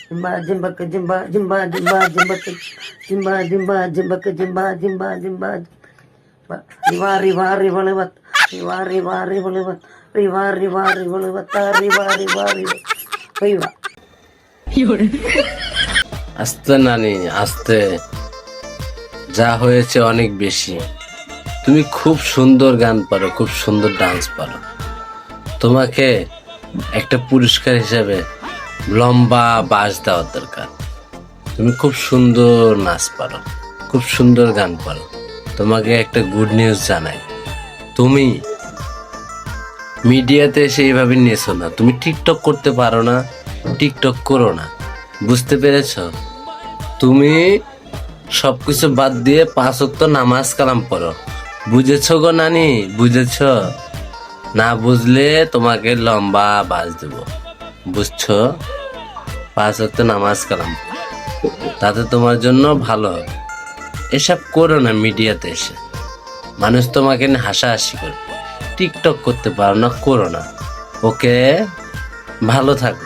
Jimba jimba jimba jimba jimba jimba jimba jimba jimba jimba jimba jimba riva riva riva lewat riva riva riva lewat riva riva riva lewat riva riva riva riva আস্তে নানি আস্তে, যা হয়েছে অনেক বেশি। তুমি খুব সুন্দর গান পারো, খুব সুন্দর ডান্স পারো। তোমাকে একটা পুরস্কার হিসাবে লম্বা বাঁশ দেওয়ার দরকার। তুমি খুব সুন্দর নাচ পারো, খুব সুন্দর গান পারো। তোমাকে একটা গুড নিউজ জানাই, তুমি মিডিয়াতে এসে এইভাবে নেছো না। তুমি টিকটক করতে পারো না, টিকটক করো না, বুঝতে পেরেছ? তুমি সবকিছু বাদ দিয়ে 5 ওয়াক্ত নামাজ কালাম পড়ো। বুঝেছ গো নানি, বুঝেছ? না বুঝলে তোমাকে লম্বা বাজ দেব, বুঝছো? 5 ওয়াক্ত নামাজ কালাম, তাতে তোমার জন্য ভালো হবে। এসব করো না মিডিয়াতে এসে, মানুষ তোমাকে নিয়ে হাসাহাসি করবে। টিকটক করতে পারো না, করো না। ওকে, ভালো থাকো।